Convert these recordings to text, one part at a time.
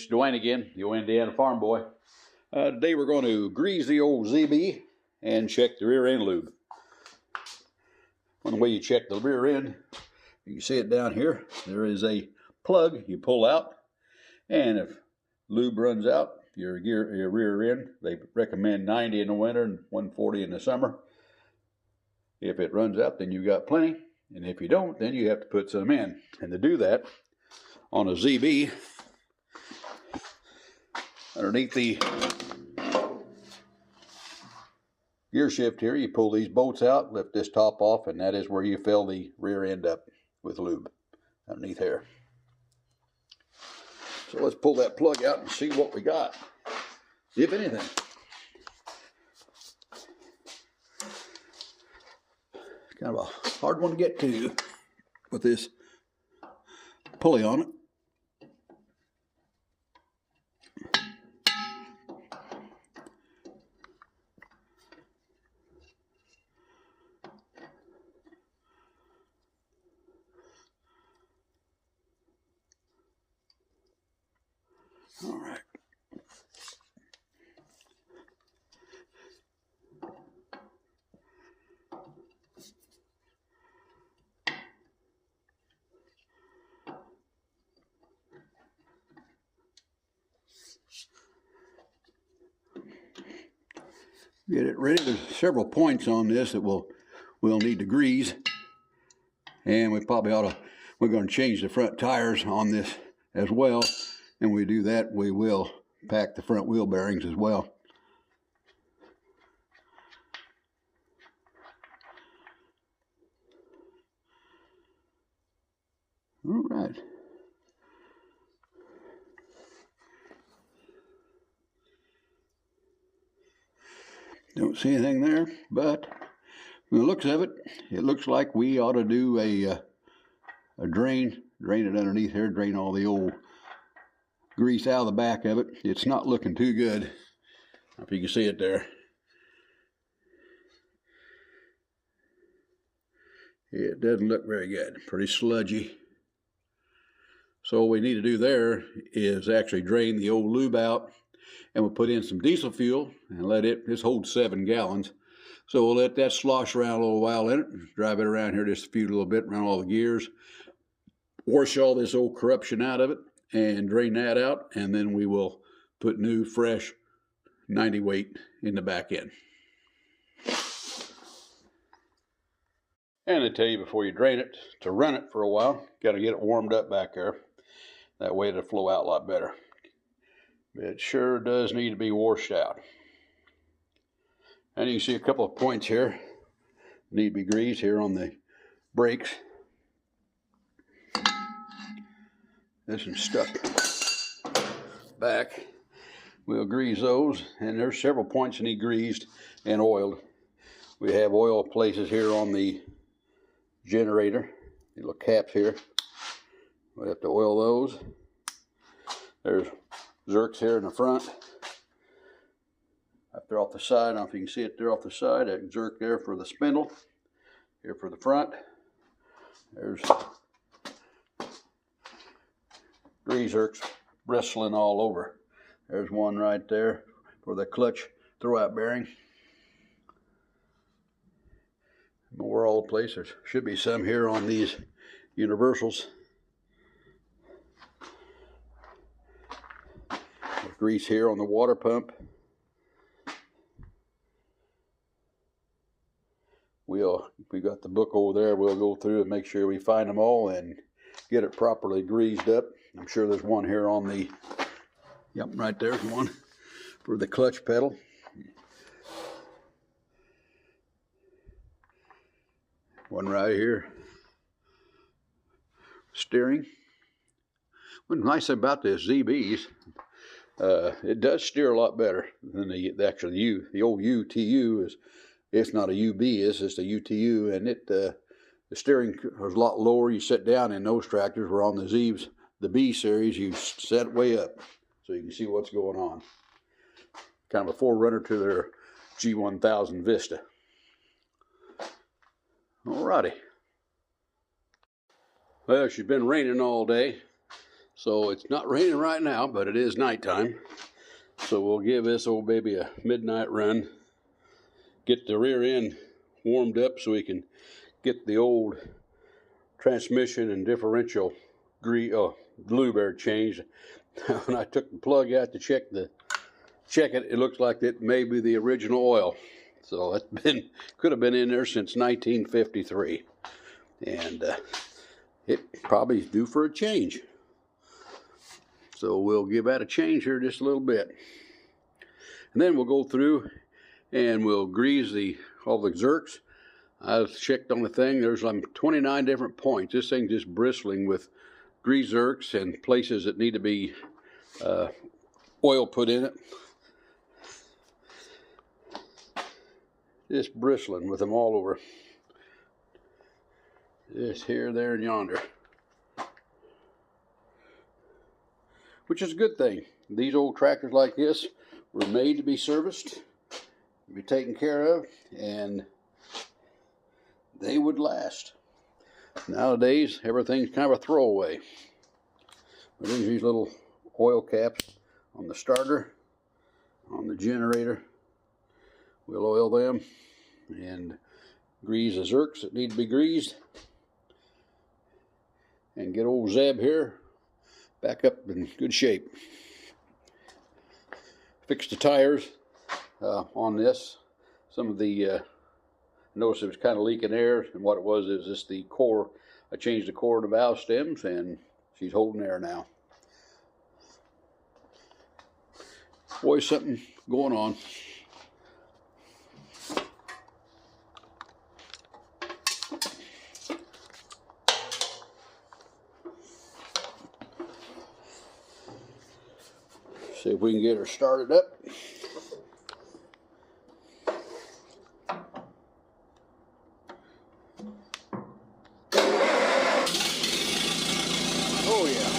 It's Dwayne again, the old Indiana farm boy. Today we're going to grease the old ZB and check the rear end lube. One way you check the rear end, you can see it down here. There is a plug you pull out, and if lube runs out, your rear end, they recommend 90 in the winter and 140 in the summer. If it runs out, then you got plenty, and if you don't, then you have to put some in. And to do that, on a ZB, underneath the gear shift here, you pull these bolts out, lift this top off, and that is where you fill the rear end up with lube underneath here. So let's pull that plug out and see what we got, if anything. Kind of a hard one to get to with this pulley on it. All right. Get it ready. There's several points on this that we'll need to grease, and we're going to change the front tires on this as well. And when we do that, we will pack the front wheel bearings as well. All right. Don't see anything there, but from the looks of it, it looks like we ought to do a drain it underneath here, drain all the old grease out of the back of it. It's not looking too good. If you can see it there. It doesn't look very good. Pretty sludgy. So what we need to do there is actually drain the old lube out, and we'll put in some diesel fuel and let it, this holds 7 gallons. So we'll let that slosh around a little while in it, drive it around here just a little bit, around all the gears, wash all this old corruption out of it, and drain that out, and then we will put new, fresh 90 weight in the back end. And I tell you, before you drain it, to run it for a while, got to get it warmed up back there. That way it'll flow out a lot better. It sure does need to be washed out. And you can see a couple of points here need to be greased here on the brakes. This one's stuck back. We'll grease those, and there's several points that need greased and oiled. We have oil places here on the generator, the little caps here. We have to oil those. There's Zerks here in the front. Up there off the side, I don't know if you can see it there off the side. That Zerk there for the spindle. Here for the front. There's grease Zerks bristling all over. There's one right there for the clutch throwout bearing. More all place. There should be some here on these universals. There's grease here on the water pump. We got the book over there. We'll go through and make sure we find them all and get it properly greased up. I'm sure there's one here on the, yep, right there's one for the clutch pedal. One right here. Steering. What's nice about this ZBs, it does steer a lot better than the actual U. The old UTU is, it's not a UB, it's just a UTU, and the steering is a lot lower. You sit down in those tractors, where on the Z's, the B series, you set way up so you can see what's going on. Kind of a forerunner to their G1000 Vista. Alrighty. Well, she's been raining all day, So it's not raining right now, but it is nighttime. So we'll give this old baby a midnight run. Get the rear end warmed up so we can get the old transmission and differential lube air changed. When I took the plug out to check it, it looks like it may be the original oil. So it could have been in there since 1953, and it probably is due for a change. So we'll give that a change here just a little bit, and then we'll go through and we'll grease all the Zerks. I've checked on the thing. There's like 29 different points. This thing's just bristling with grease Zerks and places that need to be oil put in it. Just bristling with them all over. Just here, there, and yonder. Which is a good thing. These old tractors like this were made to be serviced, be taken care of, and they would last. Nowadays, everything's kind of a throwaway. But there's these little oil caps on the starter, on the generator. We'll oil them and grease the Zerks that need to be greased, and get old Zeb here back up in good shape. Fix the tires on this. Some of the notice it was kind of leaking air, and what it was is just the core. I changed the core of the valve stems, and she's holding air now. Boy, something going on. See if we can get her started up. Oh yeah.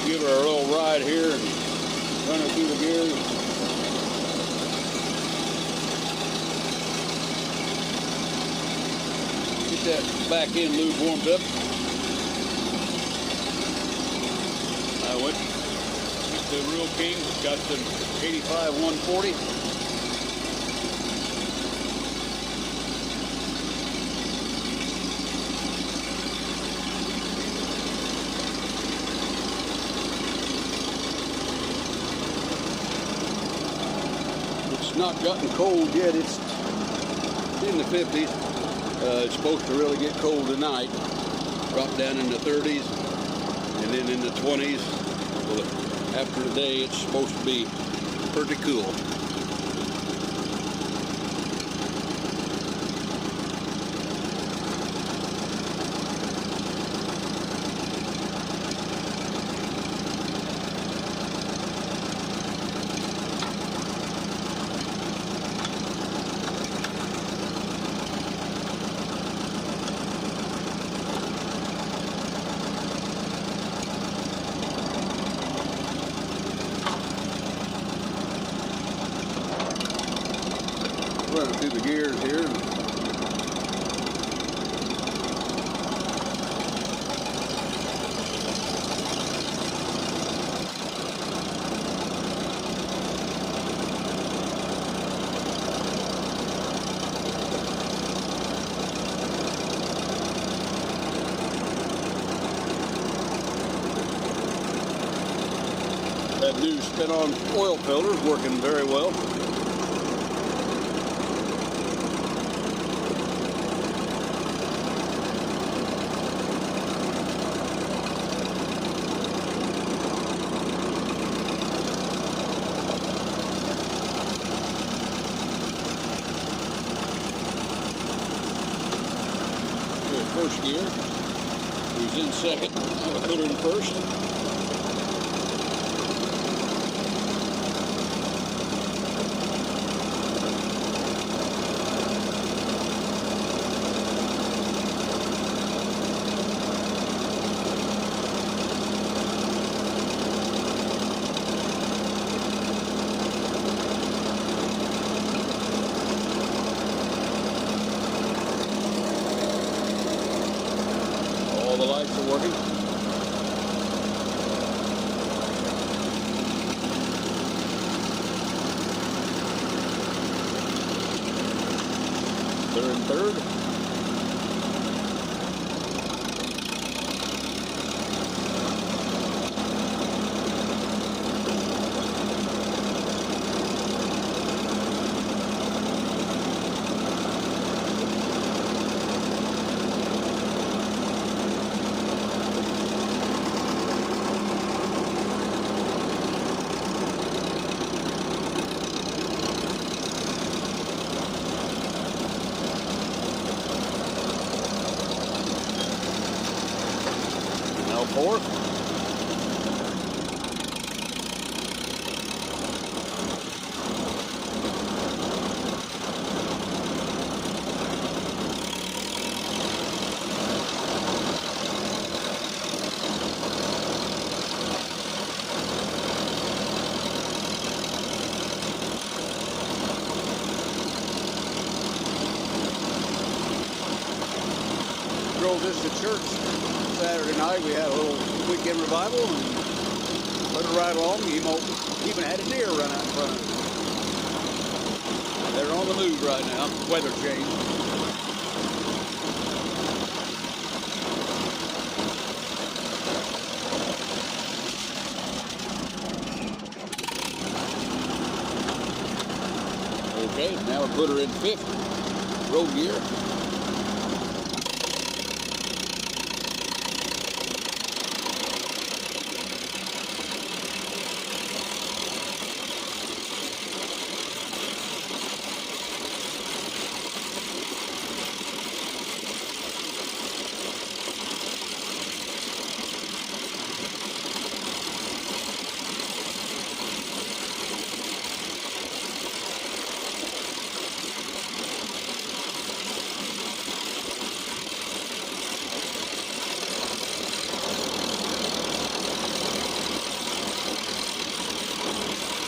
Give her a little ride here and run her through the gears. That back end lube warmed up. I went to Real King, got some 85 140. It's not gotten cold yet. It's in the 50s. It's supposed to really get cold tonight, drop down in the 30s, and then in the 20s. Well, after today, it's supposed to be pretty cool. Running through the gears here. That new spin-on oil filter is working very well. First gear, who's in second, I'll put her in first. better in third. Now fourth. Drove this to church Saturday night. We had a little weekend revival and put it right along. You know, even had a deer run out in front of it. They're on the move right now. Weather change. Okay, now we put her in fifth. Road gear.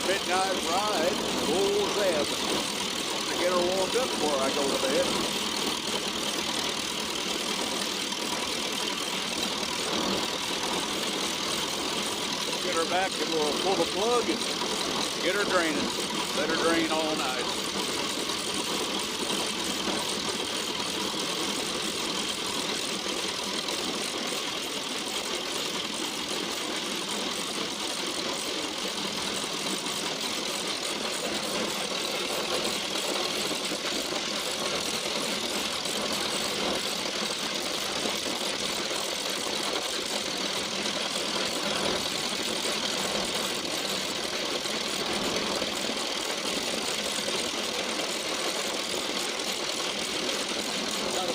Midnight ride, old Zeb, to get her warmed up before I go to bed. Get her back and we'll pull the plug and get her draining. Let her drain all night.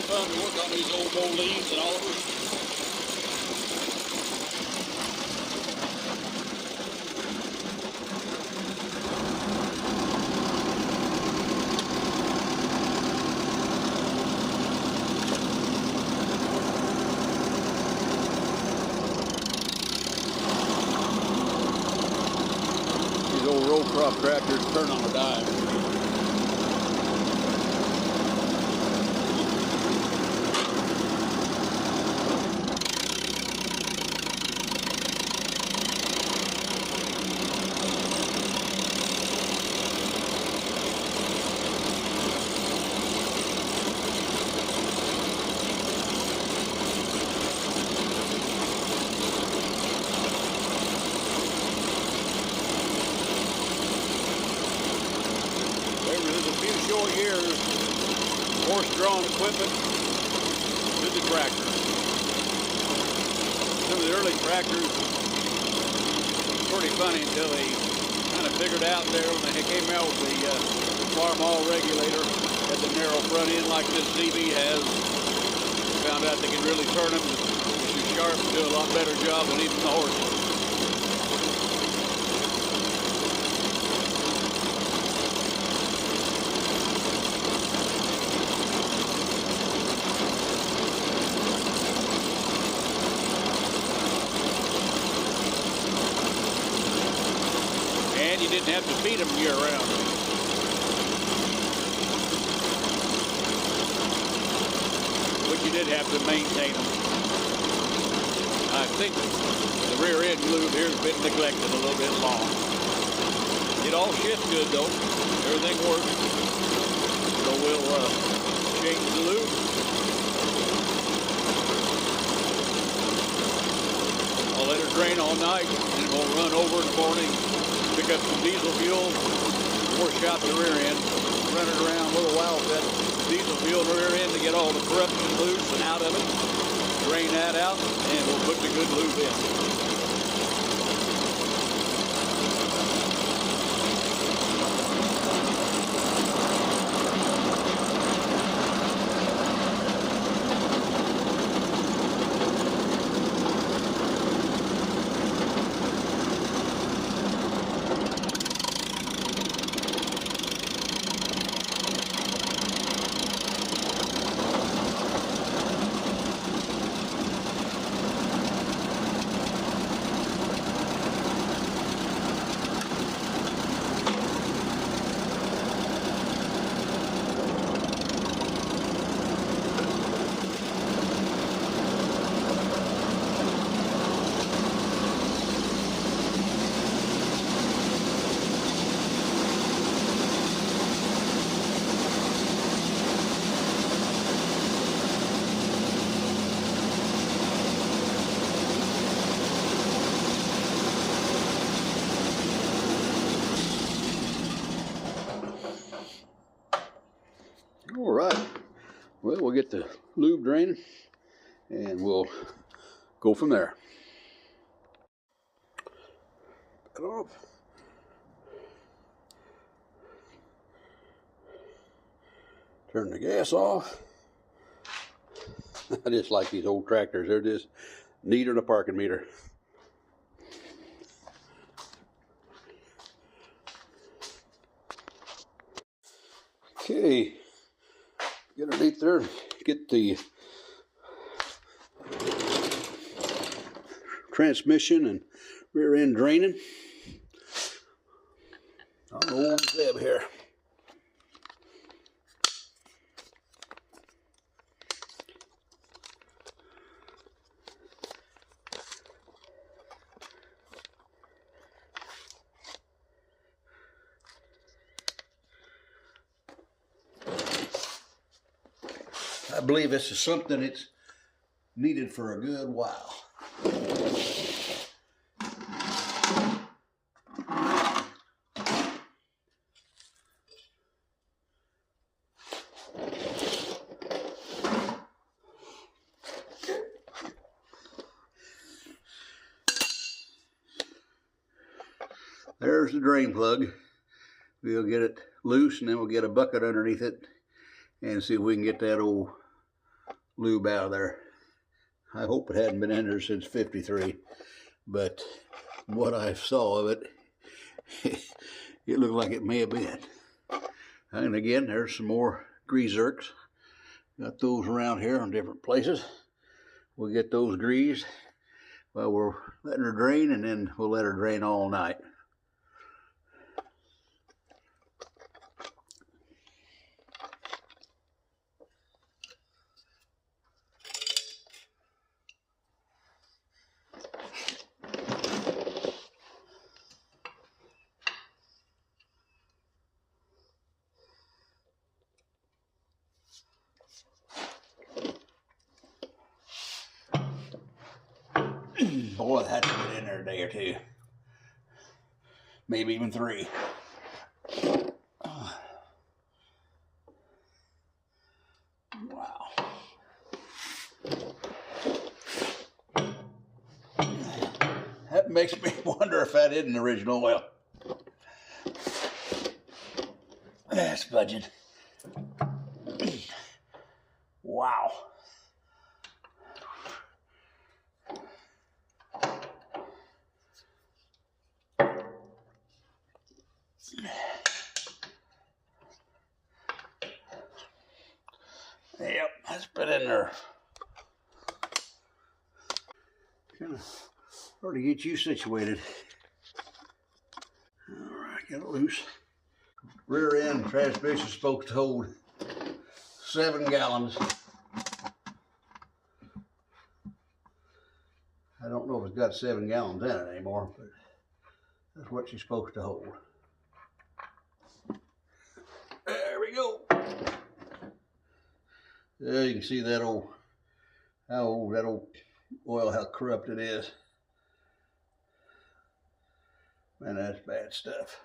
Fun to work on these old Moleens and all of them. These old row crop tractors turn on a dime. Short years, horse-drawn equipment to the tractor. Some of the early tractors were pretty funny until they kind of figured out there when they came out with the Farmall regulator at the narrow front end like this ZB has. Found out they can really turn them too sharp and do a lot better job than even the horses. And you didn't have to feed them year round. But you did have to maintain them. I think the rear end lube here has been neglected a little bit long. It all shifts good though. Everything works. So we'll change the lube. I'll let it drain all night, and it will run over in the morning. Pick up some diesel fuel, wash out the rear end, run it around a little while with that diesel fuel in the rear end to get all the corruption loose and out of it. Drain that out, and we'll put the good lube in. All right, well, we'll get the lube draining and we'll go from there. Cut off. Turn the gas off. I just like these old tractors. They're just neater than a parking meter. Okay, get underneath there, get the transmission and rear end draining on the old Zeb here. I believe this is something that's needed for a good while. There's the drain plug. We'll get it loose and then we'll get a bucket underneath it and see if we can get that old lube out of there. I hope it hadn't been in there since '53, but what I saw of it, it looked like it may have been. And again, there's some more grease zerks. Got those around here in different places. We'll get those greased while we're letting her drain, and then we'll let her drain all night. Boy, that's been in there a day or two. Maybe even 3. Wow. That makes me wonder if that is an original oil. That's budging. Wow. Yep, that's been in there. Kind of hard to get you situated. All right, get it loose. Rear end transmission is supposed to hold 7 gallons. I don't know if it's got 7 gallons in it anymore, but that's what she's supposed to hold. There we go. There you can see that how old that old oil, how corrupt it is. Man, that's bad stuff.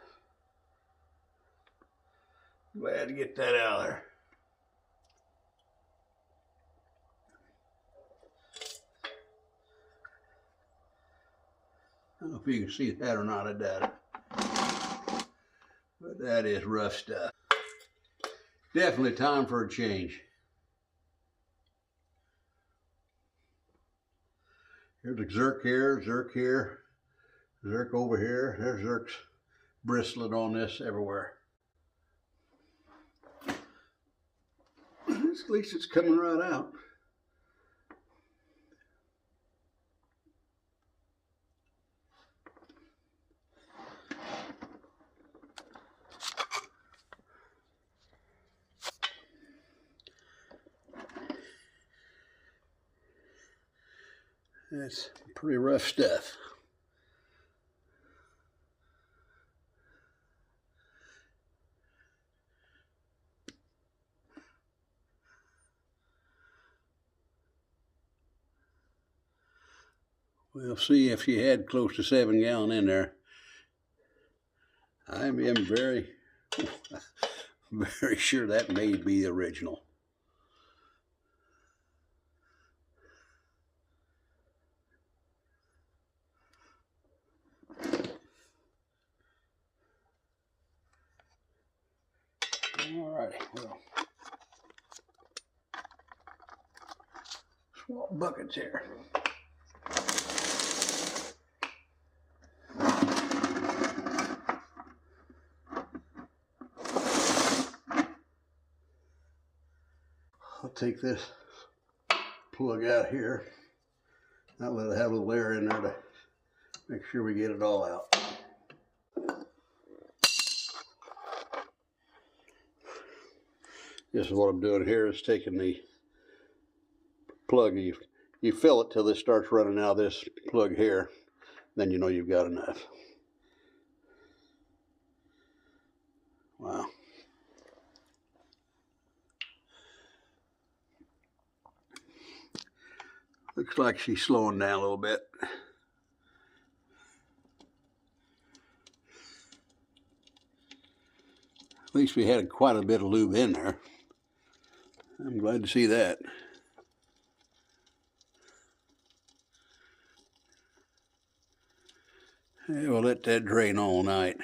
Glad to get that out of there. I don't know if you can see that or not, I doubt it. But that is rough stuff. Definitely time for a change. Here's a Zerk here, Zerk over here. There's Zerk's bristlet on this everywhere. At least it's coming right out. That's pretty rough stuff. We'll see if she had close to 7 gallon in there. I am very, very sure that may be the original. Alrighty, well, swap buckets here. I'll take this plug out here. I'll let it have a little air in there to make sure we get it all out. This is what I'm doing here, is taking the plug. You fill it till this starts running out of this plug here. Then you know you've got enough. Wow. Looks like she's slowing down a little bit. At least we had quite a bit of lube in there. I'm glad to see that. Yeah, we'll let that drain all night.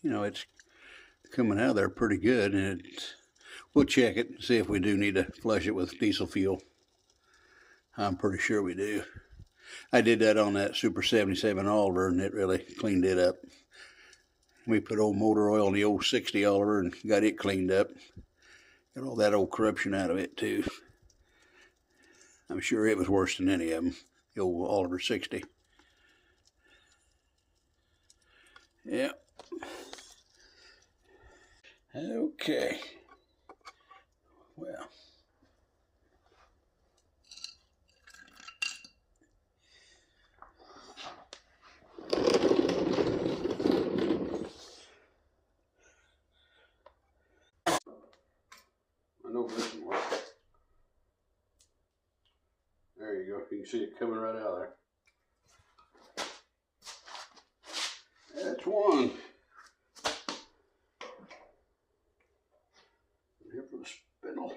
You know, it's coming out of there pretty good, and we'll check it and see if we do need to flush it with diesel fuel. I'm pretty sure we do. I did that on that Super 77 Oliver, and it really cleaned it up. We put old motor oil in the old 60 Oliver and got it cleaned up. Got all that old corruption out of it too. I'm sure it was worse than any of them, the old Oliver 60. Yep. Okay. Well. I know this one works. There you go. You can see it coming right out of there. That's one. Here for the spindle.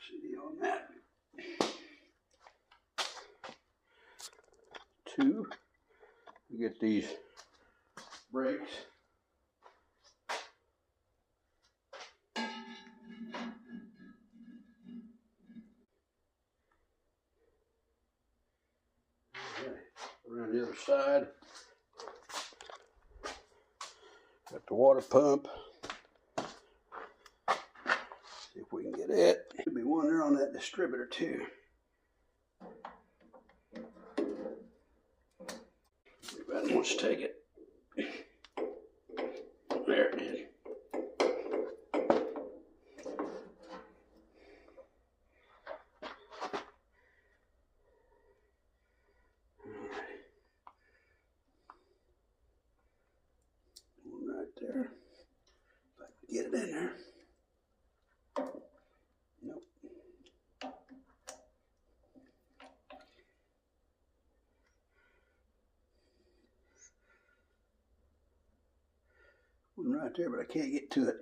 CD on that. 2. We get these brakes. Okay. Around the other side. Got the water pump. See if we can get it. Should be one there on that distributor too. Everybody wants to take it. There it is. One right there. If I can get it in there. Nope. One right there, but I can't get to it.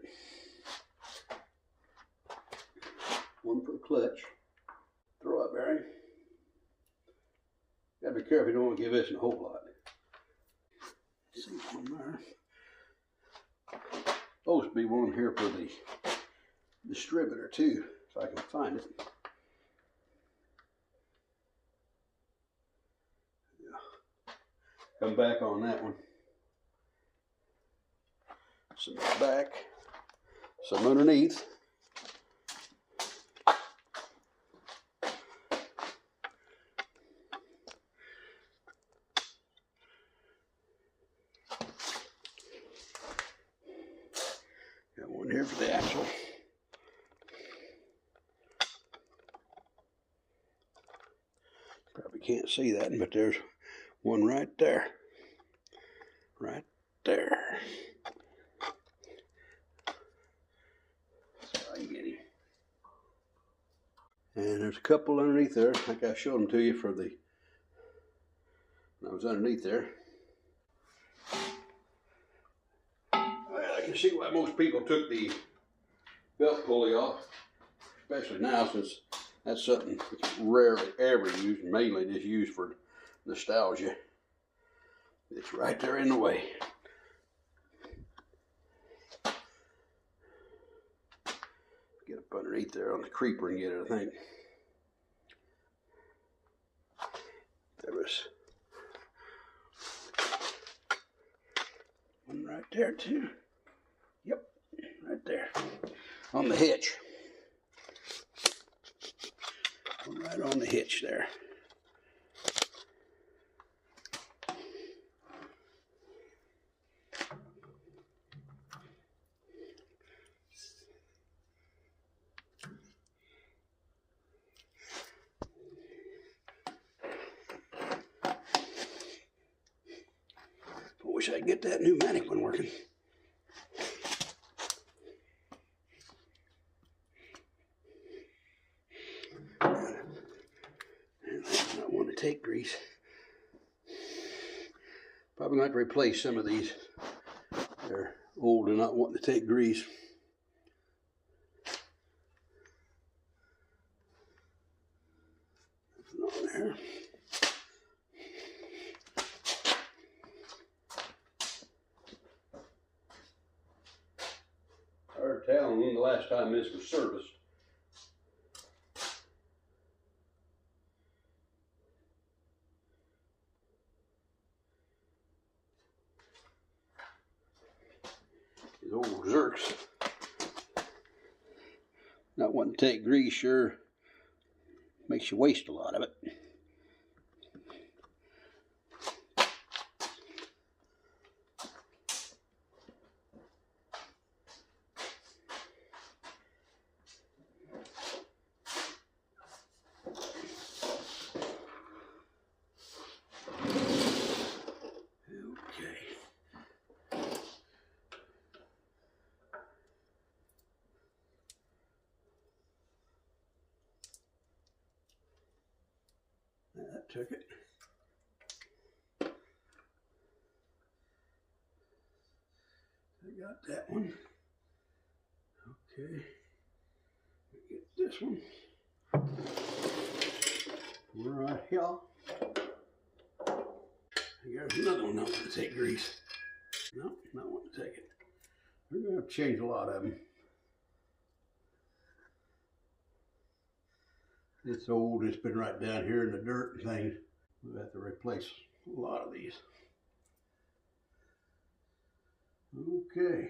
One for the clutch. Throw up bearing. Gotta be careful, you don't want to give this a whole lot. See one there. Supposed to be one here for the distributor too, if I can find it. Yeah. Come back on that one. Some back, some underneath. Got one here for the axle. Probably can't see that, but there's one right there. Right there. And there's a couple underneath there. I think I showed them to you for the, when I was underneath there. Well, I can see why most people took the belt pulley off, especially now, since that's something that's rarely ever used, mainly just used for nostalgia. It's right there in the way. Get up underneath there on the creeper and get it, I think. There was one right there too. Yep, right there. On the hitch. One right on the hitch there. I wish I could get that pneumatic one working. I don't want to take grease. Probably going to have to replace some of these. They're old and not wanting to take grease. Nothing on there. Hard telling when the last time this was serviced. These old Zerks. Not wanting to take grease sure makes you waste a lot of it. That took it. I got that one. Okay. Get this one. Right here. There's another one not want to take grease. No, not want to take it. We're going to have to change a lot of them. It's old, it's been right down here in the dirt and things. We'll have to replace a lot of these. Okay,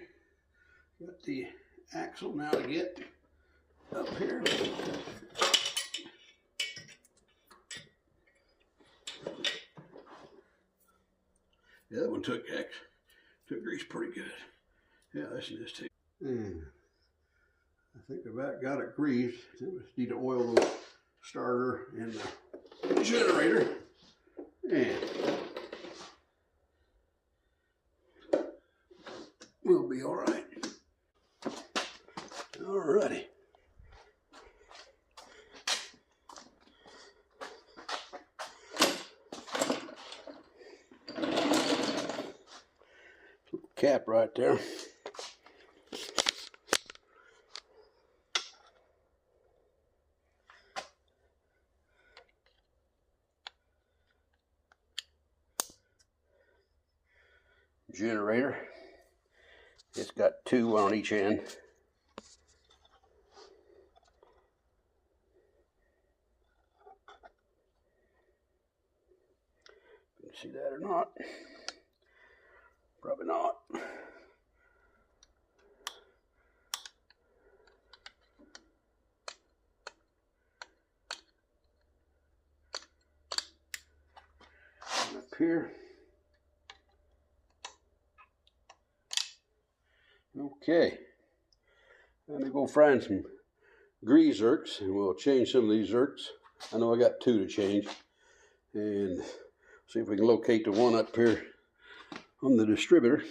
got the axle now to get up here. The other one took Took grease pretty good. Yeah, listen to this too. And I think I about got it greased. I just need to oil the starter and the generator. And we'll be all right. All righty. Cap right there. Generator. It's got two on each end. Can you see that or not? Probably not. And up here. Okay. Let me go find some grease zerks and we'll change some of these zerks. I know I got two to change. And see if we can locate the one up here on the distributor.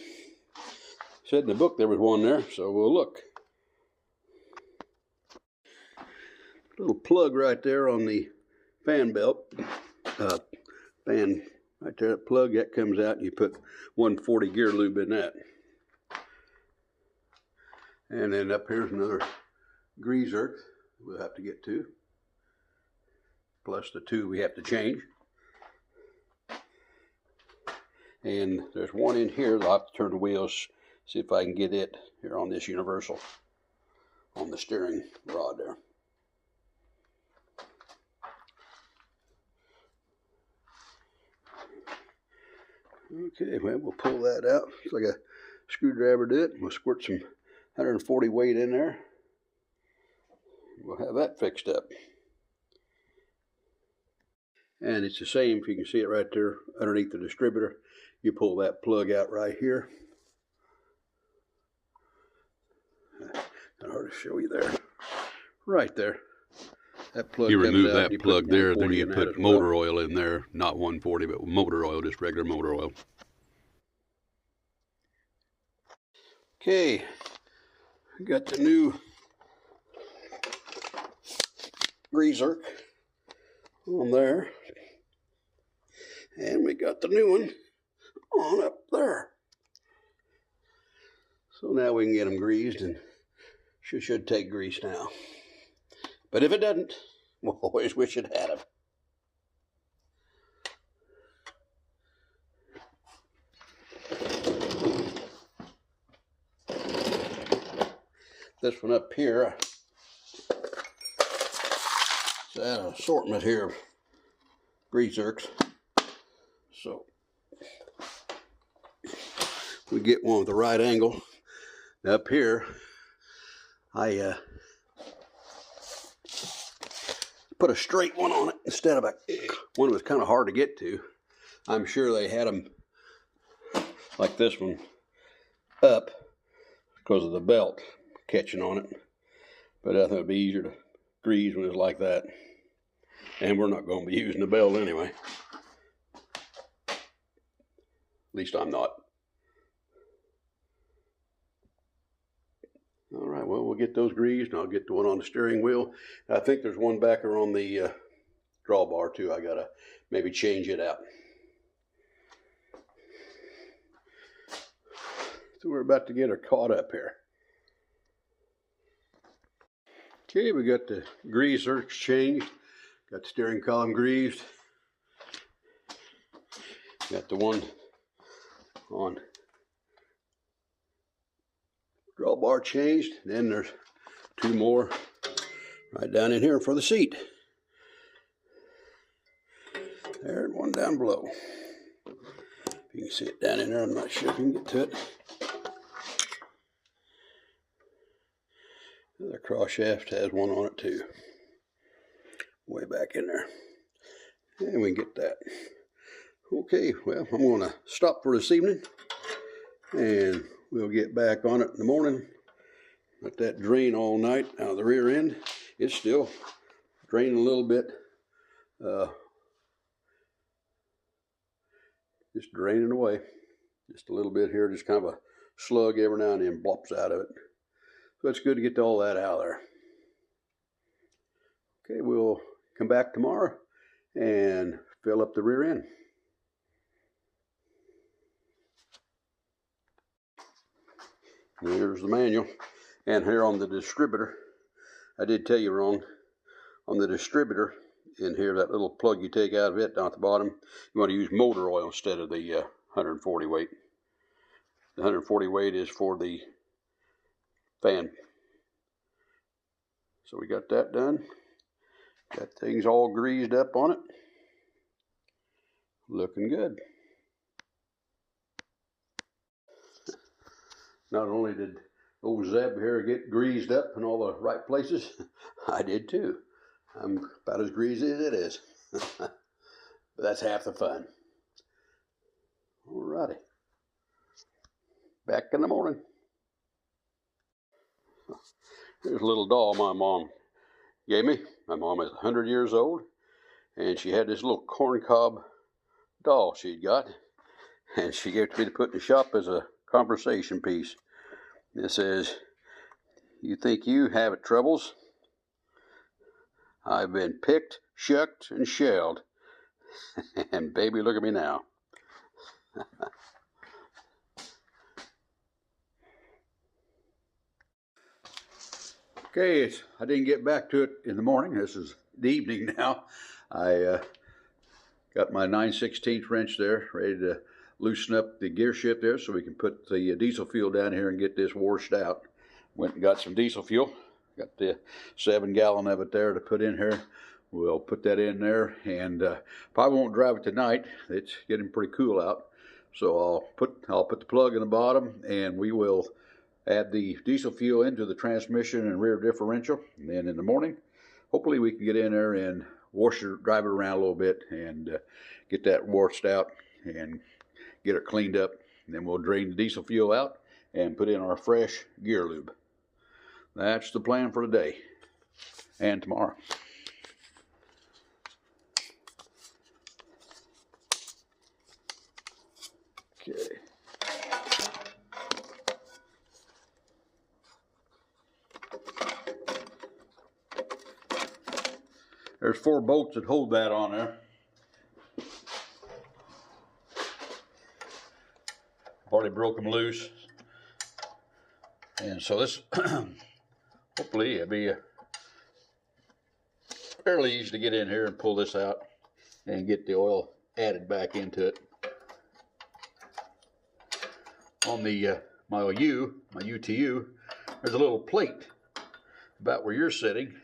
Said in the book there was one there, so we'll look. Little plug right there on the fan belt. Fan right there, that plug, that comes out and you put 140 gear lube in that. And then up here's another grease zerk we'll have to get to. Plus the two we have to change. And there's one in here that I'll have to turn the wheels, see if I can get it here on this universal, on the steering rod there. Okay, well, we'll pull that out. It's like a screwdriver did. We'll squirt some 140 weight in there. We'll have that fixed up. And it's the same, if you can see it right there underneath the distributor. You pull that plug out right here. It's hard to show you there. Right there. That plug. You remove that plug there, then you put motor oil in there. Not 140, but motor oil, just regular motor oil. Okay. Got the new grease zerk on there. And we got the new one on up there. So now we can get them greased, and should take grease now. But if it doesn't, we'll always wish it had them. This one up here, it's an assortment here of grease zerks. So we get one with the right angle. Up here, I put a straight one on it instead of one that was kind of hard to get to. I'm sure they had them like this one up because of the belt catching on it. But I think it'd be easier to grease when it's like that. And we're not going to be using the belt anyway. At least I'm not. All right, well, we'll get those greased, and I'll get the one on the steering wheel. I think there's one backer on the drawbar, too. I got to maybe change it out. So we're about to get her caught up here. Okay, we got the grease zerks changed. Got the steering column greased. Got the one on drawbar changed. Then there's two more right down in here for the seat. There, and one down below. You can see it down in there. I'm not sure if you can get to it. The cross shaft has one on it too. Way back in there. And we can get that. Okay, well, I'm going to stop for this evening. and we'll get back on it in the morning. Let that drain all night out of the rear end. It's still draining a little bit. Just draining away. Just a little bit here, just kind of a slug every now and then blops out of it. So it's good to get all that out of there. Okay, we'll come back tomorrow and fill up the rear end. Here's the manual. And here on the distributor, I did tell you wrong. On the distributor, in here, that little plug you take out of it down at the bottom, you want to use motor oil instead of the 140 weight. The 140 weight is for the fan. So we got that done. Got things all greased up on it. Looking good. Not only did old Zeb here get greased up in all the right places, I did too. I'm about as greasy as it is. But that's half the fun. Alrighty. Back in the morning. Here's a little doll my mom gave me. My mom is 100 years old, and she had this little corncob doll she'd got, and she gave it to me to put in the shop as a conversation piece. It says, "You think you have it troubles? I've been picked, shucked, and shelled, and baby, look at me now." Okay, I didn't get back to it in the morning. This is the evening now. I got my 9/16 wrench there, ready to loosen up the gear shift there so we can put the diesel fuel down here and get this washed out. Went and got some diesel fuel. Got the 7 gallon of it there to put in here. We'll put that in there, and probably won't drive it tonight. It's getting pretty cool out. So I'll put the plug in the bottom, and we will add the diesel fuel into the transmission and rear differential. And then in the morning, hopefully we can get in there and drive it around a little bit and get that washed out and get it cleaned up. And then we'll drain the diesel fuel out and put in our fresh gear lube. That's the plan for today and tomorrow. Okay. There's 4 bolts that hold that on there. Already broke them loose. And so this, hopefully it'll be fairly easy to get in here and pull this out and get the oil added back into it. On the my UTU, there's a little plate about where you're sitting,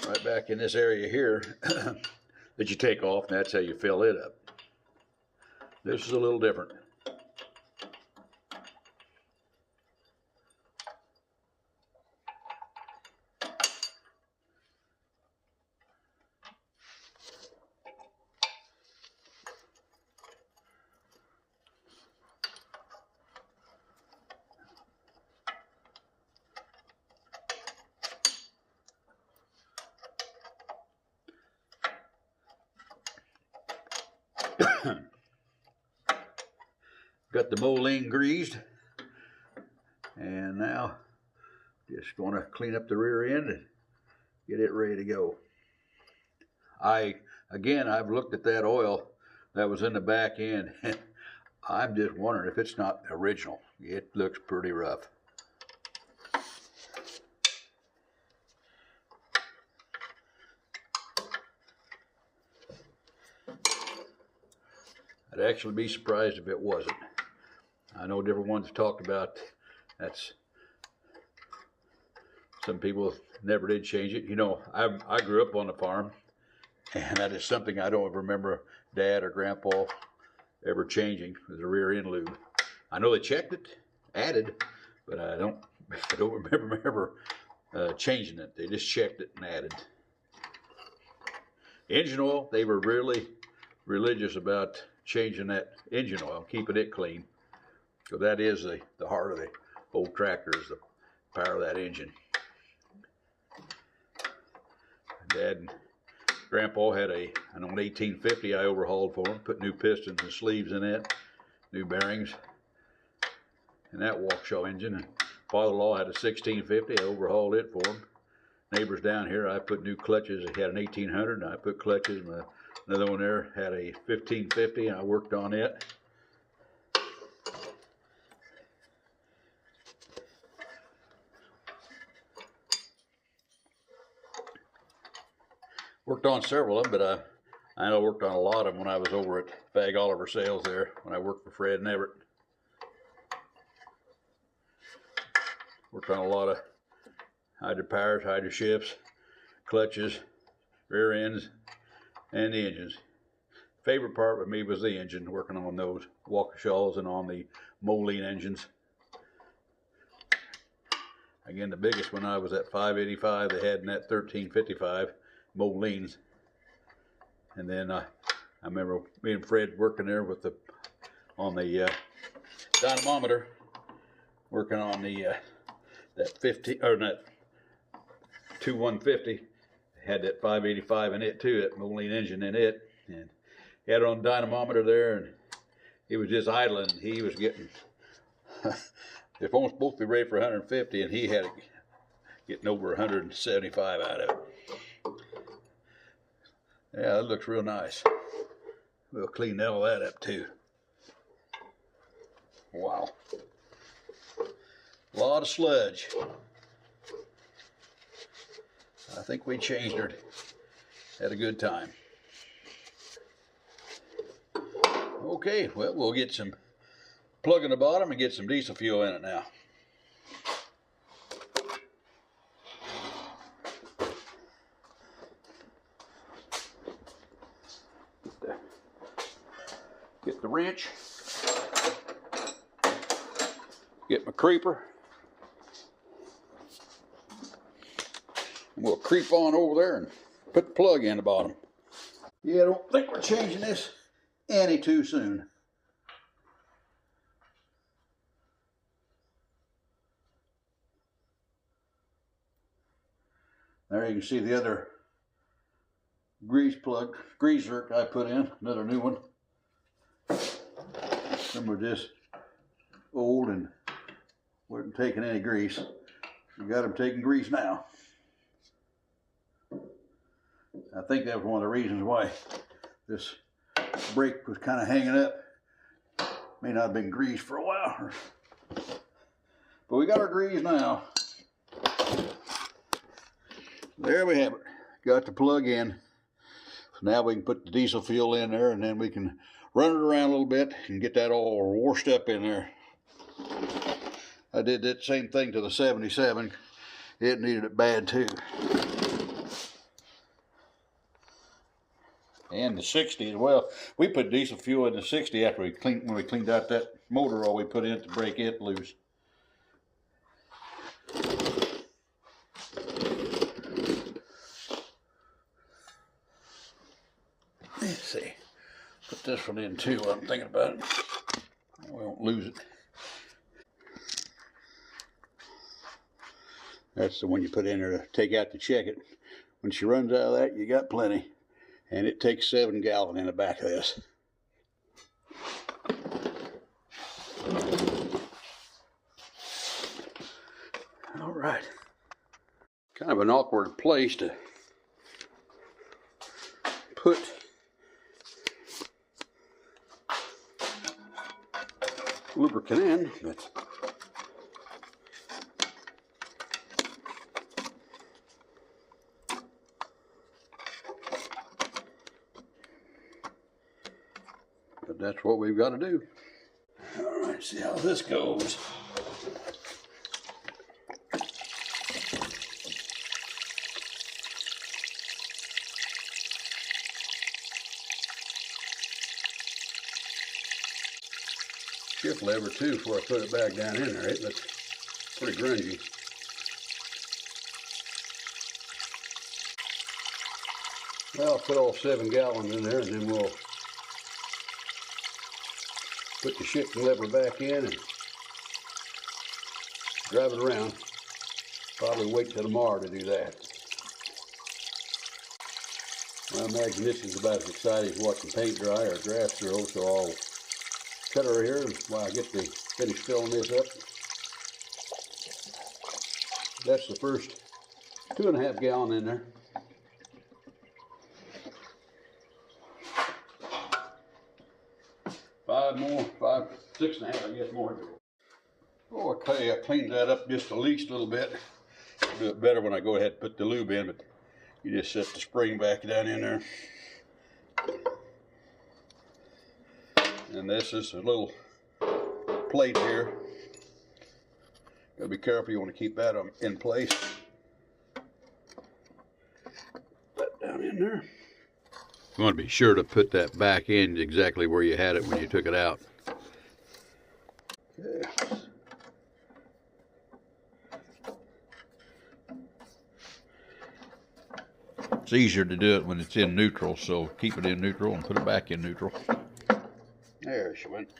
right back in this area here, that you take off, and that's how you fill it up. This is a little different. Got the Moline greased, and now just going to clean up the rear end and get it ready to go. I've looked at that oil that was in the back end, and I'm just wondering if it's not original. It looks pretty rough. I'd actually be surprised if it wasn't. I know different ones have talked about that's, some people never did change it. You know, I grew up on a farm, and that is something I don't remember Dad or Grandpa ever changing, the rear end lube. I know they checked it, added, but I don't remember changing it. They just checked it and added. Engine oil, they were really religious about changing that engine oil, keeping it clean. So that is the heart of the old tractor, is the power of that engine. Dad and Grandpa had an old 1850 I overhauled for them, put new pistons and sleeves in it, new bearings, and that Waukesha engine. And Father-in-law had a 1650, I overhauled it for him. Neighbors down here, I put new clutches. He had an 1800, and I put clutches. Another one there had a 1550, and I worked on it. Worked on several of them, but I know I worked on a lot of them when I was over at Fag Oliver Sales there, when I worked for Fred and Everett. Worked on a lot of hydro powers, hydro shifts, clutches, rear ends, and the engines. Favorite part with me was the engine, working on those Waukeshas and on the Moline engines. Again, the biggest one I was at 585, they had in that 1355 Molines. And then I remember me and Fred working there with on the dynamometer, working on the that 2150. Had that 585 in it too, that Moline engine in it, and he had it on dynamometer there, and he was just idling. He was getting they're almost supposed to be ready for 150, and he had it getting over 175 out of it. Yeah, that looks real nice. We'll clean all that up too. Wow. A lot of sludge. I think we changed her. Had a good time. Okay, well, we'll get some plug in the bottom and get some diesel fuel in it now. Get the wrench. Get my creeper. We'll creep on over there and put the plug in the bottom. Yeah, I don't think we're changing this any too soon. There you can see the other grease plug, grease zerk I put in, another new one. Some were just old and weren't taking any grease. We got them taking grease now. I think that was one of the reasons why this brake was kind of hanging up. May not have been greased for a while. But we got our grease now. There we have it. Got the plug in. So now we can put the diesel fuel in there, and then we can run it around a little bit and get that all washed up in there. I did that same thing to the 77. It needed it bad too. And the 60 as well. We put diesel fuel in the 60 after when we cleaned out that motor oil we put in it to break it loose. Let's see. Put this one in too while I'm thinking about it. We won't lose it. That's the one you put in there to take out to check it. When she runs out of that, you got plenty. And it takes 7 gallons in the back of this. All right. Kind of an awkward place to put lubricant in, but that's what we've got to do. All right, see how this goes. Shift lever too before I put it back down in there. It looks pretty grungy. Well, I'll put all 7 gallons in there, and then we'll put the shifting lever back in and drive it around. Probably wait till tomorrow to do that. I imagine this is about as exciting as watching paint dry or grass grow, so I'll cut her here while I get to finish filling this up. That's the first 2.5 gallon in there. Five, 6.5, I guess more. Oh, okay, I cleaned that up just the least little bit. I'll do it better when I go ahead and put the lube in, but you just set the spring back down in there. And this is a little plate here. Gotta be careful, you want to keep that in place. Put that down in there. You want to be sure to put that back in exactly where you had it when you took it out. Okay. It's easier to do it when it's in neutral, so keep it in neutral and put it back in neutral. There she went.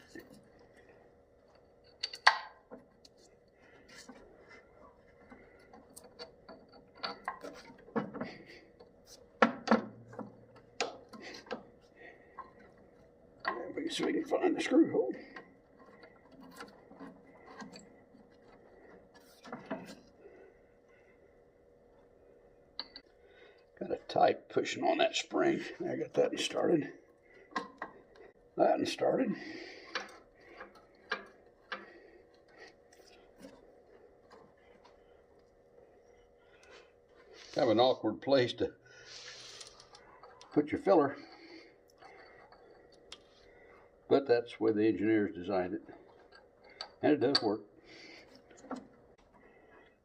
So we can find the screw hole. Got a tight pushing on that spring. I got that started. That started. Kind of an awkward place to put your filler. But that's the way the engineers designed it. And it does work.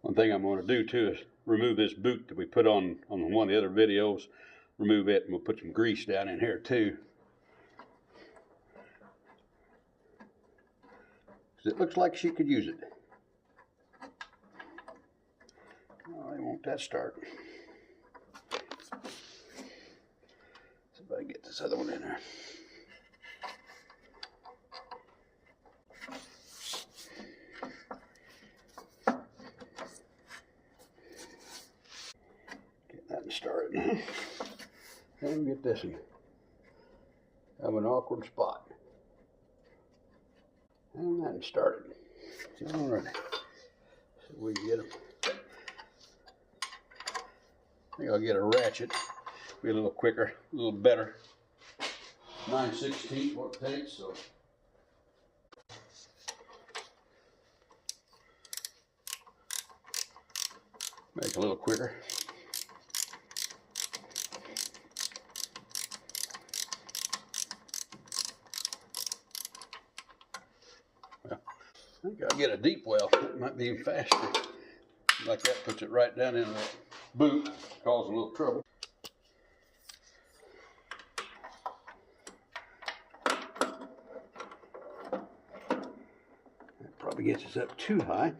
One thing I'm going to do too is remove this boot that we put on one of the other videos. Remove it, and we'll put some grease down in here too. Because it looks like she could use it. Oh, I want that start. See if I can get this other one in there. Started. And we get this one. Have an awkward spot. And that started. All right. So we get them. I think I'll get a ratchet. Be a little quicker, a little better. 9/16 what it takes, so. Make it a little quicker. I think I'll get a deep well. It might be even faster. Like that, puts it right down in that boot, causes a little trouble. That probably gets us up too high.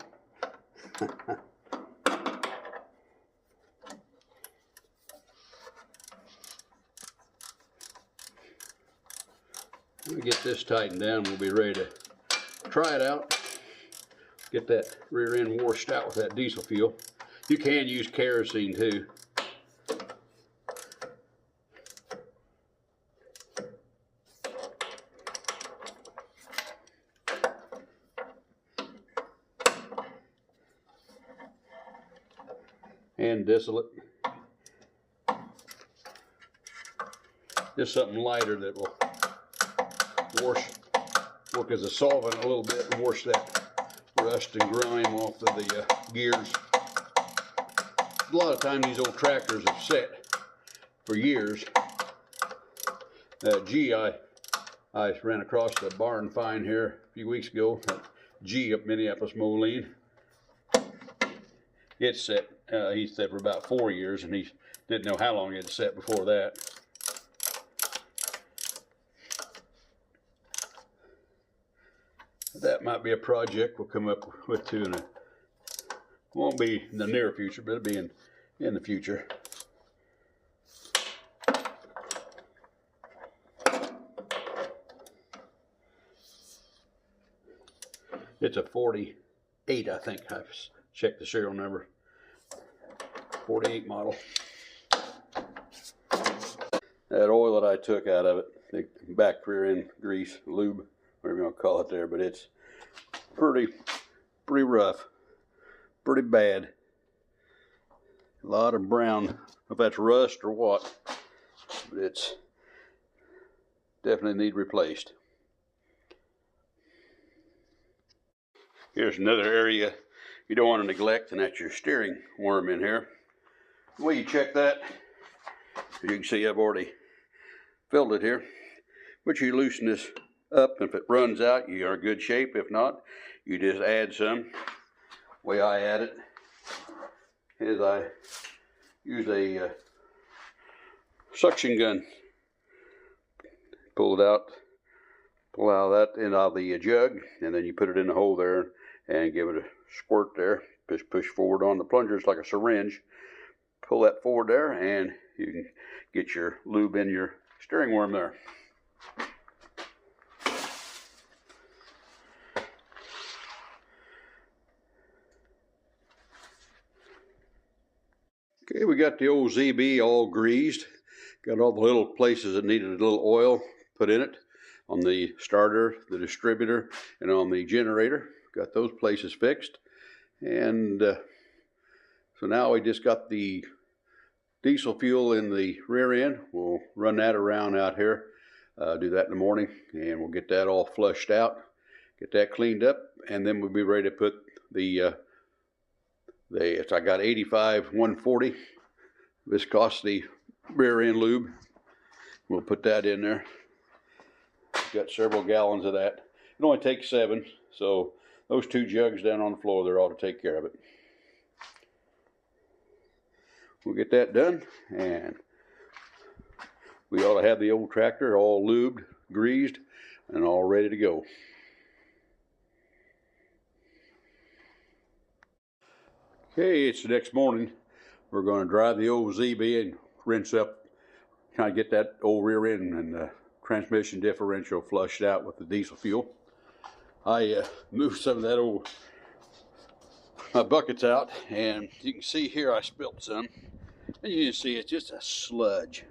When we get this tightened down, we'll be ready to try it out. Get that rear end washed out with that diesel fuel. You can use kerosene too. And distillate. Just something lighter that will work as a solvent a little bit and wash that rust and grime off of the gears. A lot of times these old tractors have sat for years. G, I ran across the barn find here a few weeks ago at G up Minneapolis Moline. It sat, he said, for about 4 years, and he didn't know how long it had sat before that. That might be a project we'll come up with too, and it won't be in the near future, but it'll be in the future. It's a 40 48, I think. I've checked the serial number. 48 model. That oil that I took out of it, the back rear end grease, lube, whatever you want to call it there, but it's pretty rough, pretty bad. A lot of brown, I don't know if that's rust or what, but it's definitely need replaced. Here's another area you don't want to neglect, and that's your steering worm in here. The way you check that, as you can see, I've already filled it here. But you loosen this up. If it runs out, you are in good shape. If not, you just add some. The way I add it is I use a suction gun. Pull it out, pull out that end out of the jug, and then you put it in the hole there and give it a squirt there. Push forward on the plunger. It's like a syringe. Pull that forward there, and you can get your lube in your steering worm there. Okay, we got the old ZB all greased. Got all the little places that needed a little oil put in it on the starter, the distributor, and on the generator. Got those places fixed. And so now we just got the diesel fuel in the rear end. We'll run that around out here, do that in the morning, and we'll get that all flushed out, get that cleaned up, and then we'll be ready to put I got 85 140 viscosity rear end lube. We'll put that in there. Got several gallons of that. It only takes 7, so those 2 jugs down on the floor, they're all to take care of it. We'll get that done, and we ought to have the old tractor all lubed, greased, and all ready to go. Okay, it's the next morning. We're going to drive the old ZB and rinse up, kind of get that old rear end and transmission differential flushed out with the diesel fuel. I moved some of that old buckets out, and you can see here I spilled some, and you can see it's just a sludge.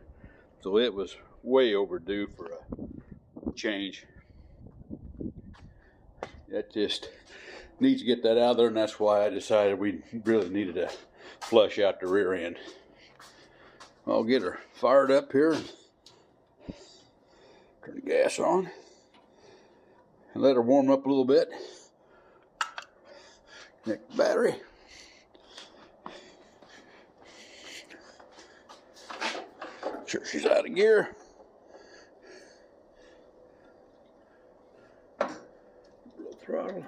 So it was way overdue for a change. That just needs to get that out of there, and that's why I decided we really needed to flush out the rear end. I'll get her fired up here, turn the gas on, and let her warm up a little bit. Connect the battery. Sure she's out of gear. Blow throttle.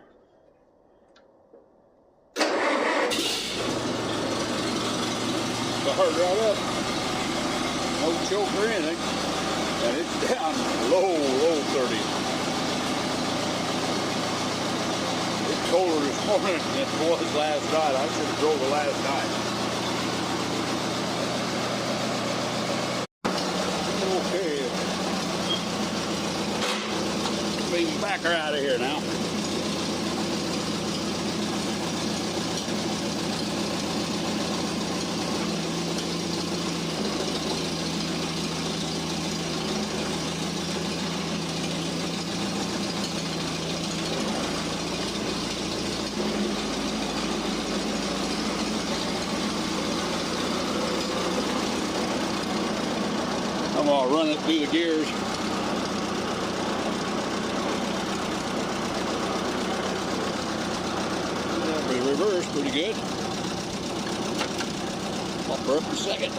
Fired right up. No choke or anything. And it's down low 30. It's colder this morning than it was last night. I should have drove it last night. Okay. Let me back her out of here now. I'm gonna run it through the gears. Reverse pretty good. Pop her up in a second.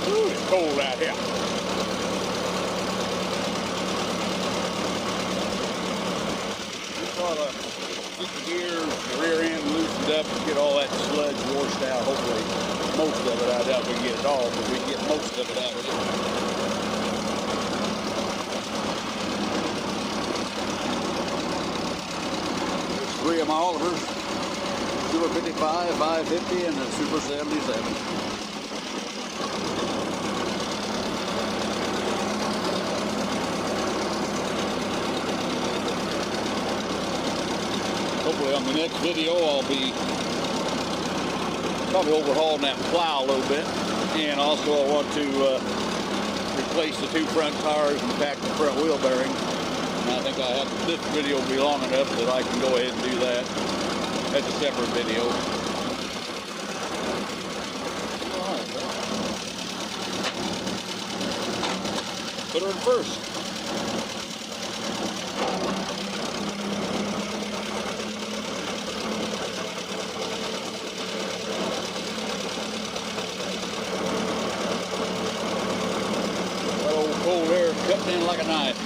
Ooh, it's cold out here. Get the gears, the rear end loosened up, and get all that sludge washed out. Hopefully, most of it. I doubt we can get it all, but we can get most of it out of it. There's 3 of my Olivers. Super 55, 550, and the Super 77. Hopefully on the next video I'll be probably overhauling that plow a little bit, and also I want to replace the two front tires and pack the front wheel bearing. And I think this video will be long enough that I can go ahead and do that. That's a separate video. Put her in first. That old cold air cutting in like a knife.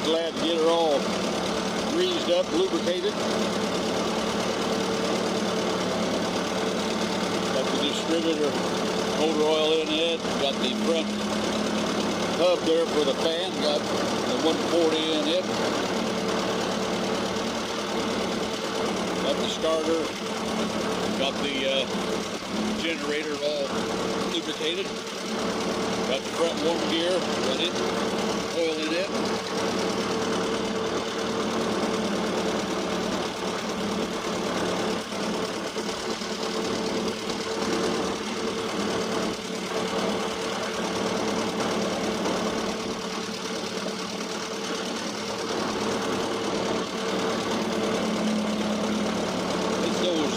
Glad to get her all greased up, lubricated. Got the distributor motor oil in it. Got the front hub there for the fan. Got the 140 in it. Got the starter. Got the generator all lubricated. Got the front warm gear. Got it. Oil in it.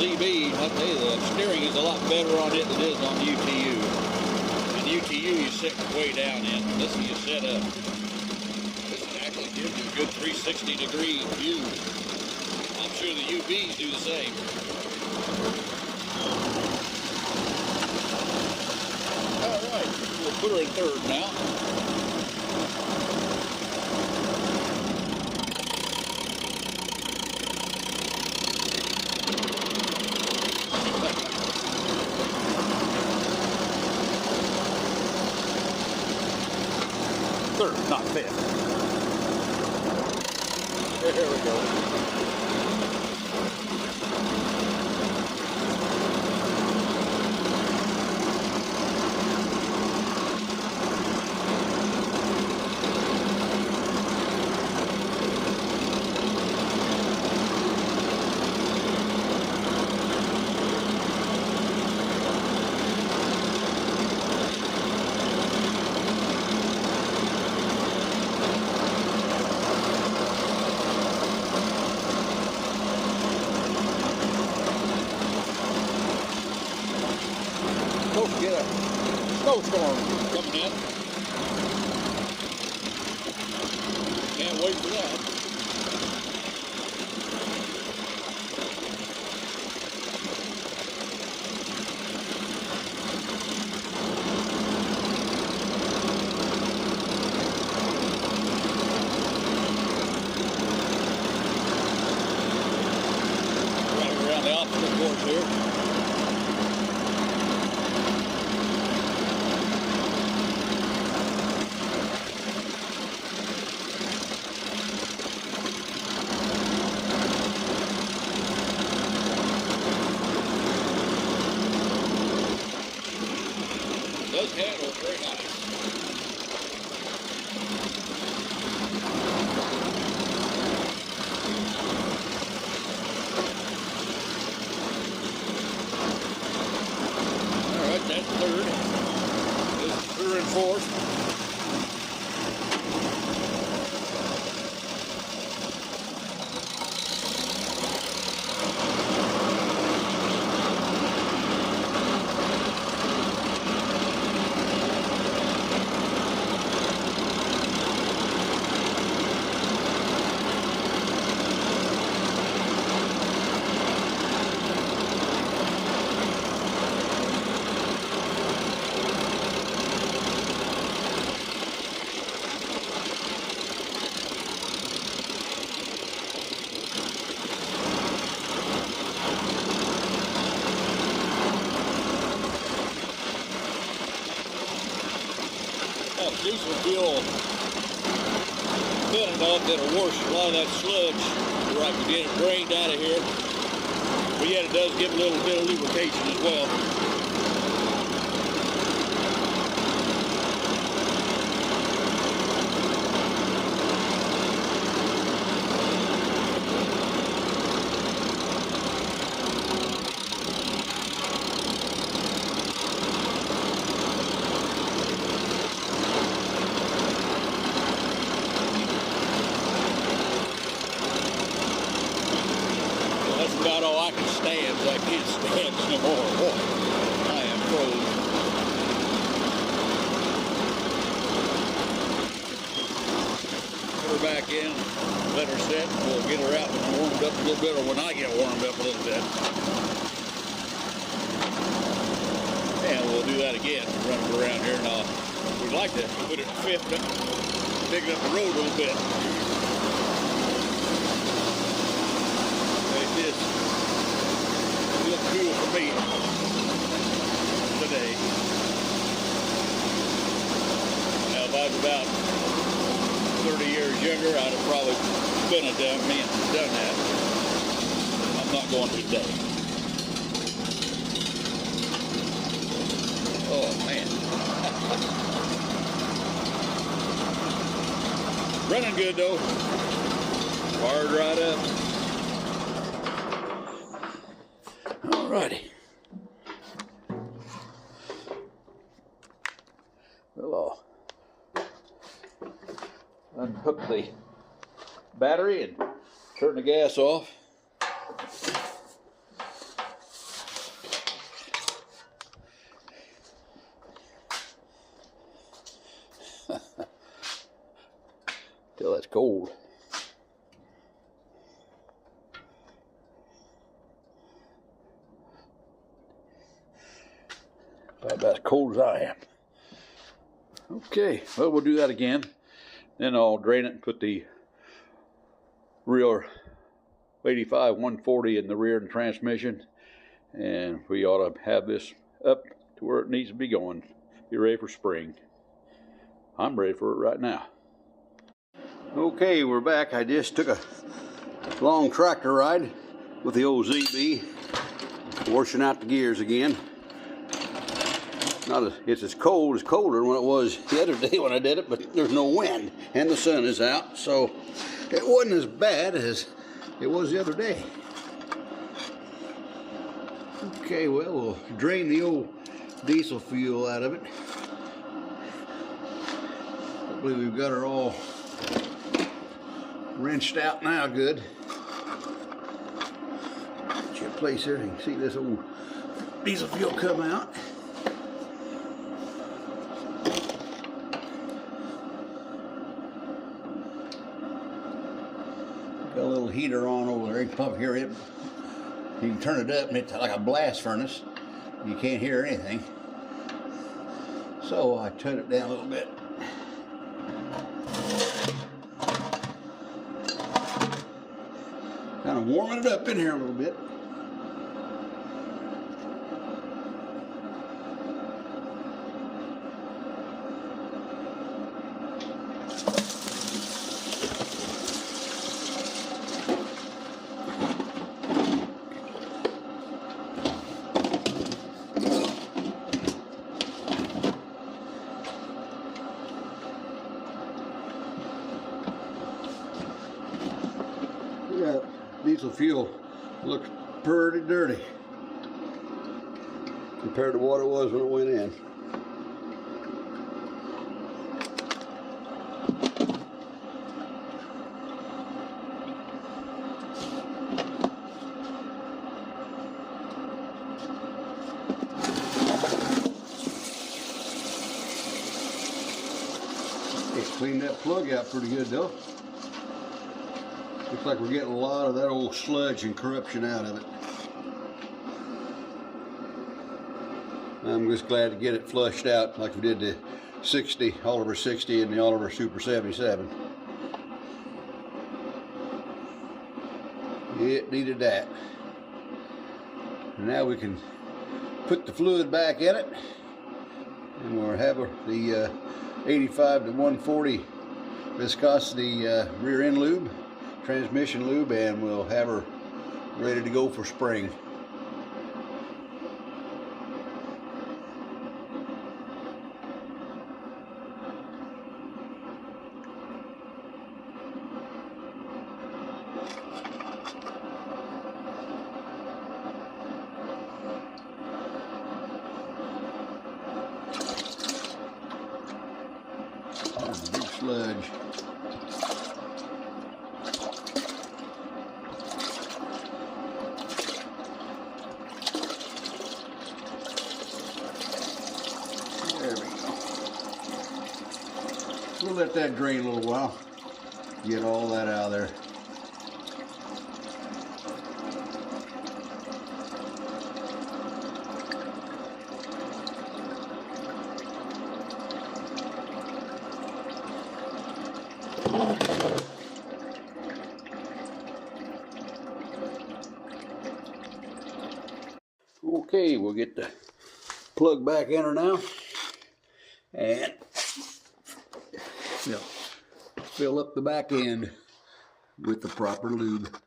ZB, I'll tell you, the steering is a lot better on it than it is on the UTU. And the UTU you sit way down in. This one you set up. This one actually gives you a good 360-degree view. I'm sure the UVs do the same. Alright, we'll put her in third now. Third, not fifth. There we go. Supposed to get a snowstorm coming in. Can't wait for that. Right around the opposite course here. Does handle very nice. diesel fuel thin enough that it'll wash a lot of that sludge right to get it drained out of here. But yet it does give a little bit of lubrication as well. About all I can stand, so I can't stand no more. Boy, I am froze. Put her back in, let her sit, and we'll get her out and warmed up a little bit, or when I get warmed up a little bit. And we'll do that again, run it around here. Now, we'd like to put it fifth, dig up the road a little bit. This look cool for me today. Now, if I was about 30 years younger, I'd have probably been a dumb man and done that. I'm not going to today. Oh, man. Running good, though. Fired right up. Alrighty. Well, I'll unhook the battery and turn the gas off. Till that's cold. About as cold as I am. Okay, well, we'll do that again. Then I'll drain it and put the rear 85 140 in the rear and transmission. And we ought to have this up to where it needs to be going. Be ready for spring. I'm ready for it right now. Okay, we're back. I just took a long tractor ride with the old ZB, washing out the gears again. It's as cold as colder than what it was the other day when I did it, but there's no wind and the sun is out, so it wasn't as bad as it was the other day. Okay, well, we'll drain the old diesel fuel out of it. Hopefully we've got her all wrenched out now good. Get you a place there, you can see this old diesel fuel come out. Got a little heater on over there. You can pump here. You can turn it up and it's like a blast furnace. You can't hear anything. So I turn it down a little bit. Kind of warming it up in here a little bit. Yeah, diesel fuel looks pretty dirty compared to what it was when it went in. It's cleaned that plug out pretty good though. Looks like we're getting a lot of that old sludge and corruption out of it. I'm just glad to get it flushed out like we did the 60, Oliver 60 and the Oliver Super 77. It needed that. And now we can put the fluid back in it and we'll have the 85 to 140 viscosity rear end lube, transmission lube, and we'll have her ready to go for spring. Big sludge. There we go. We'll let that drain a little while. Get all that out of there. Okay, we'll get the plug back in her now, and fill up the back end with the proper lube.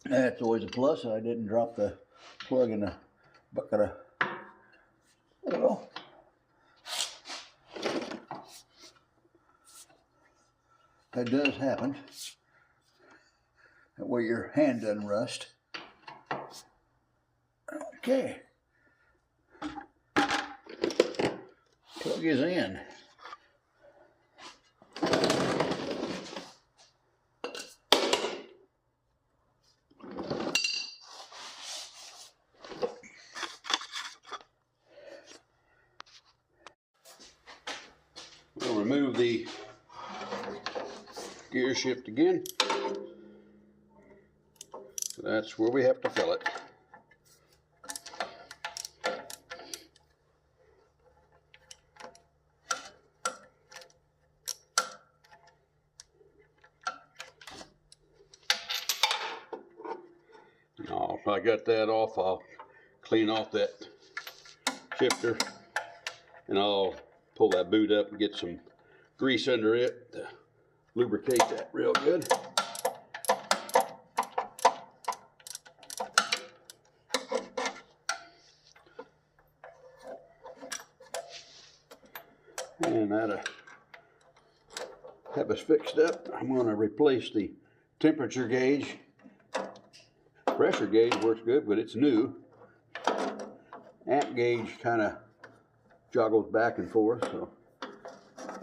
That's always a plus. I didn't drop the plug in the bucket of oil. That does happen. That way your hand doesn't rust. Okay. Plug is in. We'll remove the gear shift again. That's where we have to fill it. Now, if I got that off, I'll clean off that shifter and I'll pull that boot up and get some grease under it to lubricate that real good. And that'll have us fixed up. I'm going to replace the temperature gauge. Pressure gauge works good, but it's new. Amp gauge kind of joggles back and forth, so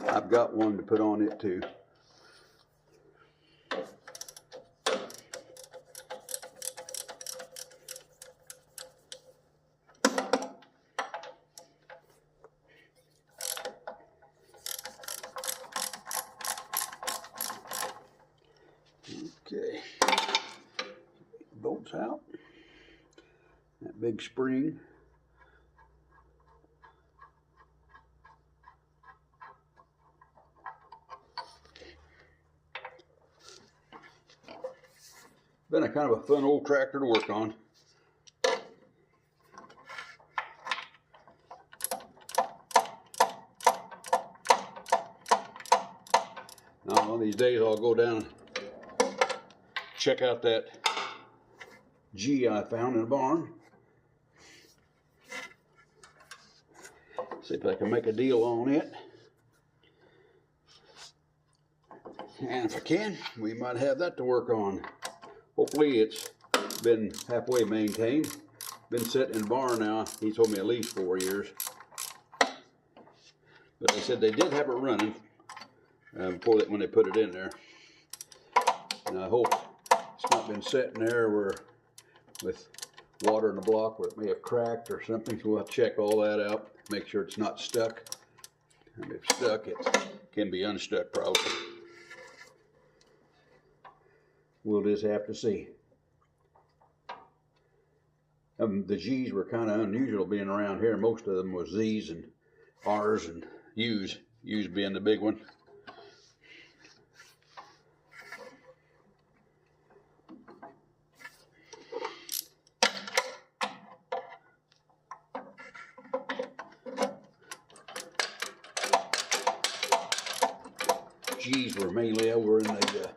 I've got one to put on it too. Okay, bolts out. That big spring. Been a kind of a fun old tractor to work on. Now, one of these days I'll go down and check out that G I found in a barn. See if I can make a deal on it. And if I can, we might have that to work on. Hopefully it's been halfway maintained. Been sitting in the barn now, he told me at least 4 years. But they said they did have it running before when they put it in there. And I hope it's not been sitting there where with water in the block where it may have cracked or something. So we'll have to check all that out, make sure it's not stuck. And if it's stuck, it can be unstuck probably. We'll just have to see. The G's were kind of unusual being around here. Most of them was Z's and R's and U's. U's being the big one. G's were mainly over in the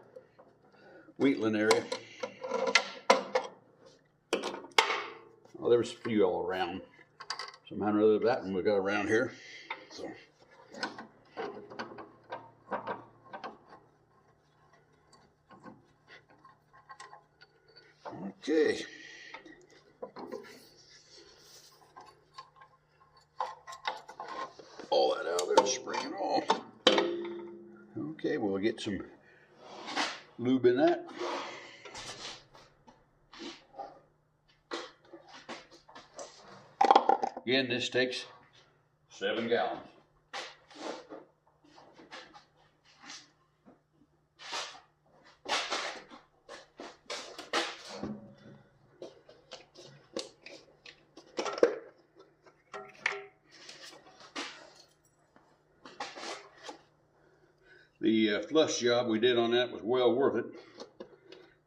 Wheatland area. Well, there was a few all around. Somehow or other that one we got around here. So. Okay. All that out there, spring it off. Okay, we'll get some lube in that. Again, this takes 7 gallons. The flush job we did on that was well worth it.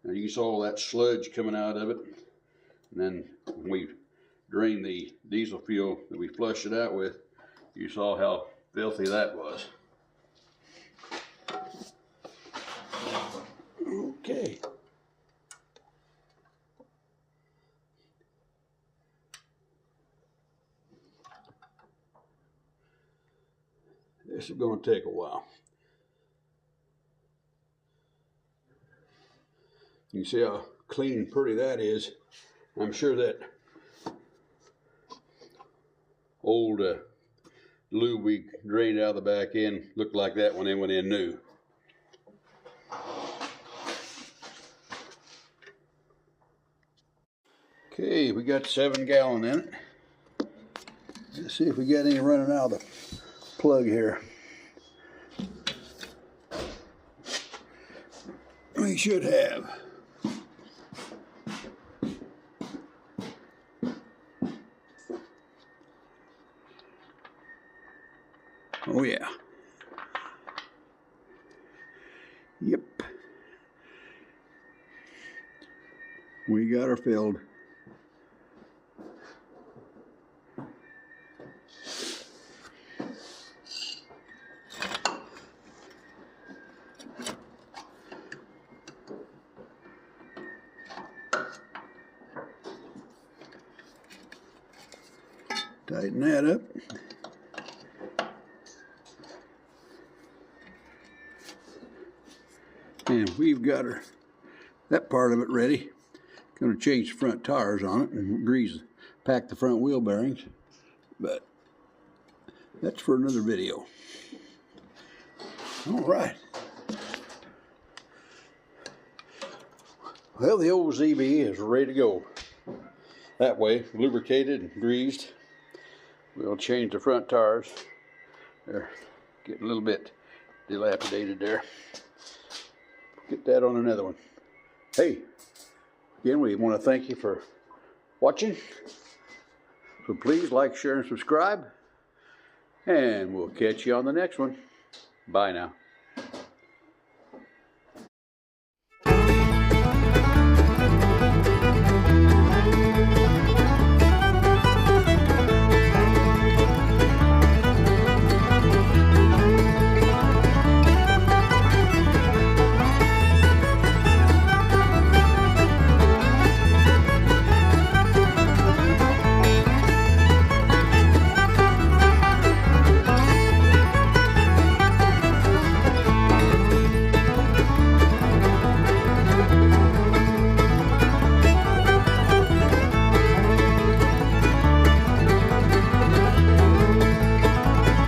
Now you saw all that sludge coming out of it. And then when we drained the diesel fuel that we flushed it out with, you saw how filthy that was. Okay. This is going to take a while. You see how clean and pretty that is. I'm sure that old lube we drained out of the back end looked like that when they went in new. Okay, we got 7 gallon in it. Let's see if we got any running out of the plug here. We should have. Oh yeah. Yep. We got her filled. Tighten that up. And we've got her, that part of it ready. Going to change the front tires on it and pack the front wheel bearings. But that's for another video. All right. Well, the old ZB is ready to go. That way, lubricated and greased. We'll change the front tires. They're getting a little bit dilapidated there. Get that on another one. Hey, again, we want to thank you for watching. So please like, share, and subscribe. And we'll catch you on the next one. Bye now.